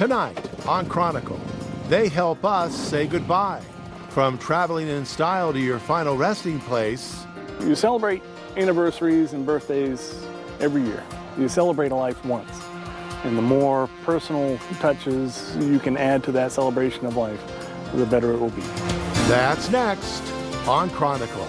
Tonight on Chronicle, they help us say goodbye. From traveling in style to your final resting place. You celebrate anniversaries and birthdays every year. You celebrate a life once. And the more personal touches you can add to that celebration of life, the better it will be. That's next on Chronicle.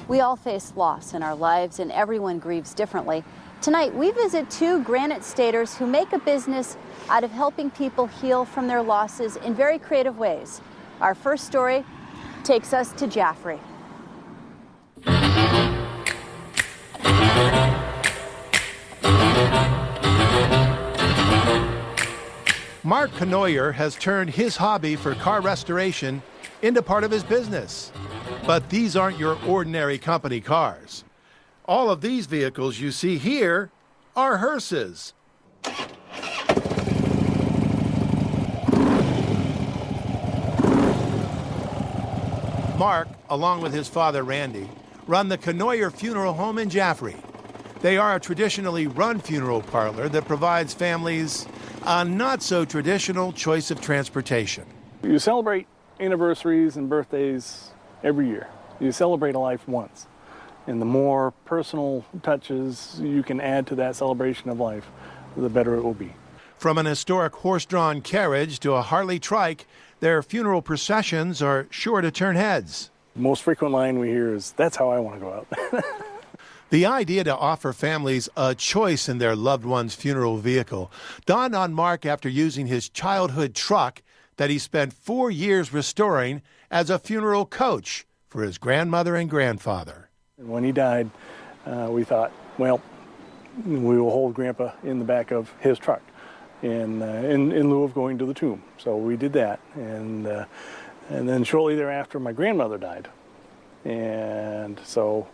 We all face loss in our lives, and everyone grieves differently. Tonight, we visit two Granite Staters who make a business out of helping people heal from their losses in very creative ways. Our first story takes us to Jaffrey. Mark Cournoyer has turned his hobby for car restoration into part of his business. But these aren't your ordinary company cars. All of these vehicles you see here are hearses. Mark, along with his father Randy, run the Cournoyer Funeral Home in Jaffrey. They are a traditionally run funeral parlor that provides families a not-so-traditional choice of transportation. You celebrate anniversaries and birthdays every year. You celebrate a life once. And the more personal touches you can add to that celebration of life, the better it will be. From an historic horse-drawn carriage to a Harley trike, their funeral processions are sure to turn heads. The most frequent line we hear is, "That's how I want to go out." The idea to offer families a choice in their loved one's funeral vehicle dawned on Mark after using his childhood truck that he spent 4 years restoring as a funeral coach for his grandmother and grandfather. When he died, we thought, well, we will hold Grandpa in the back of his truck in lieu of going to the tomb. So we did that, and then shortly thereafter, my grandmother died, and so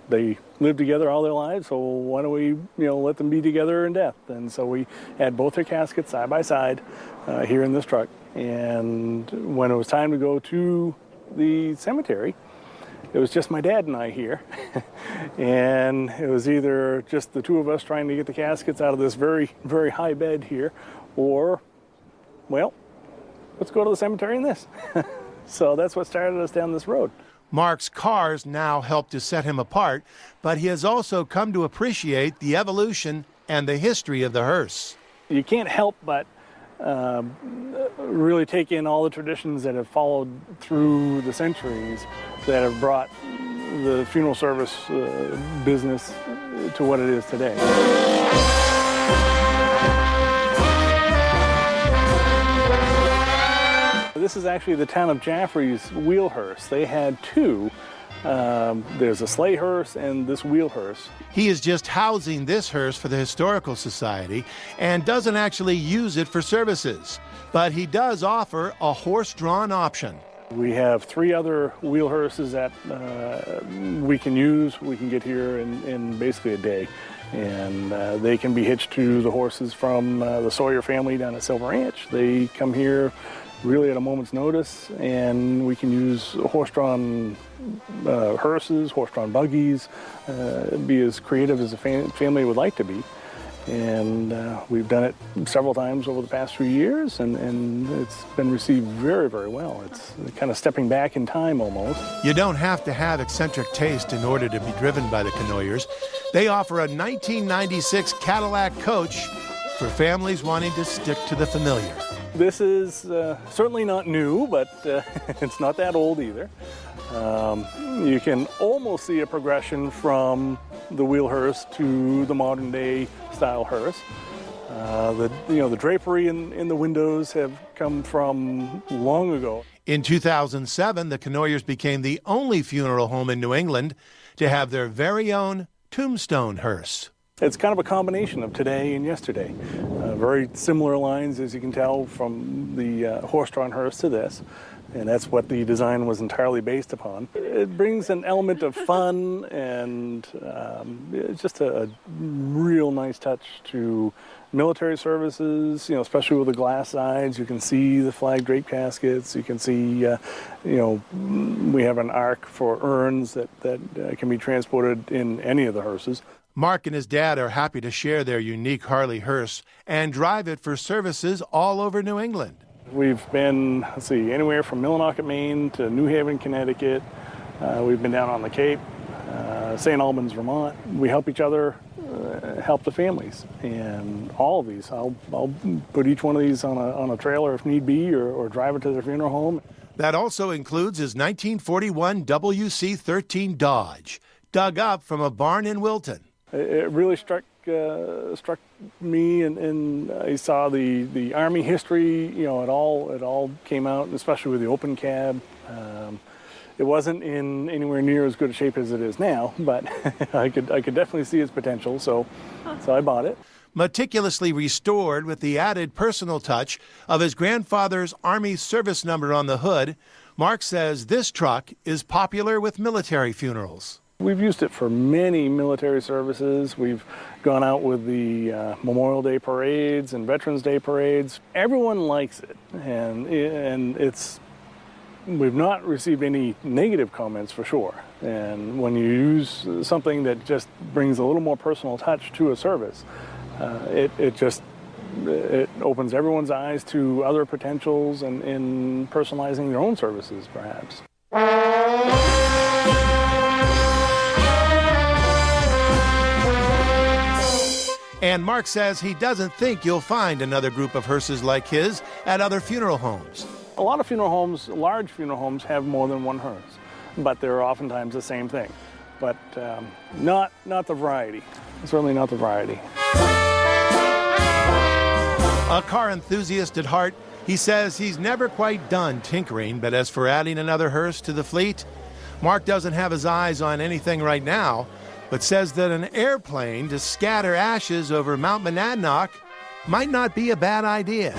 they lived together all their lives. So why don't we, let them be together in death? And so we had both their caskets side by side here in this truck. And when it was time to go to the cemetery, it was just my dad and I here. And it was either just the two of us trying to get the caskets out of this very, very high bed here, or, well, let's go to the cemetery in this. So that's what started us down this road. Mark's cars now help to set him apart, but he has also come to appreciate the evolution and the history of the hearse. You can't help but really take in all the traditions that have followed through the centuries that have brought the funeral service business to what it is today. This is actually the town of Jaffrey's wheel hearse. They had two. There's a sleigh hearse and this wheel hearse. He is just housing this hearse for the Historical Society and doesn't actually use it for services. But he does offer a horse-drawn option. We have 3 other wheel hearses that we can use. We can get here in basically a day. And they can be hitched to the horses from the Sawyer family down at Silver Ranch. They come here really at a moment's notice, and we can use horse-drawn hearses, horse-drawn buggies, be as creative as a family would like to be. And we've done it several times over the past few years, and it's been received very, very well. It's kind of stepping back in time almost. You don't have to have eccentric taste in order to be driven by the Cournoyers. They offer a 1996 Cadillac coach for families wanting to stick to the familiar. This is certainly not new, but it's not that old either. You can almost see a progression from the wheel hearse to the modern day style hearse. The drapery in the windows have come from long ago. In 2007, the Cournoyers became the only funeral home in New England to have their very own tombstone hearse. It's kind of a combination of today and yesterday. Very similar lines, as you can tell, from the horse-drawn hearse to this. And that's what the design was entirely based upon. It brings an element of fun, and it's just a real nice touch to military services, especially with the glass sides. You can see the flag draped caskets. You can see, we have an ark for urns that can be transported in any of the hearses. Mark and his dad are happy to share their unique Harley hearse and drive it for services all over New England. We've been, anywhere from Millinocket, Maine to New Haven, Connecticut. We've been down on the Cape, St. Albans, Vermont. We help each other, help the families. And all of these, I'll put each one of these on a trailer if need be, or drive it to their funeral home. That also includes his 1941 WC-13 Dodge, dug up from a barn in Wilton. It really struck me, and I saw the Army history. You know, it all came out, especially with the open cab. It wasn't in anywhere near as good a shape as it is now, but I could definitely see its potential. So I bought it. Meticulously restored with the added personal touch of his grandfather's Army service number on the hood, Mark says this truck is popular with military funerals. We've used it for many military services. We've gone out with the Memorial Day parades and Veterans Day parades. Everyone likes it, and we've not received any negative comments for sure. And when you use something that just brings a little more personal touch to a service, it opens everyone's eyes to other potentials and in personalizing their own services, perhaps. And Mark says he doesn't think you'll find another group of hearses like his at other funeral homes. A lot of funeral homes, large funeral homes, have more than one hearse, but they're oftentimes the same thing. But not the variety. Certainly not the variety. A car enthusiast at heart, he says he's never quite done tinkering, but as for adding another hearse to the fleet, Mark doesn't have his eyes on anything right now, but says that an airplane to scatter ashes over Mount Monadnock might not be a bad idea.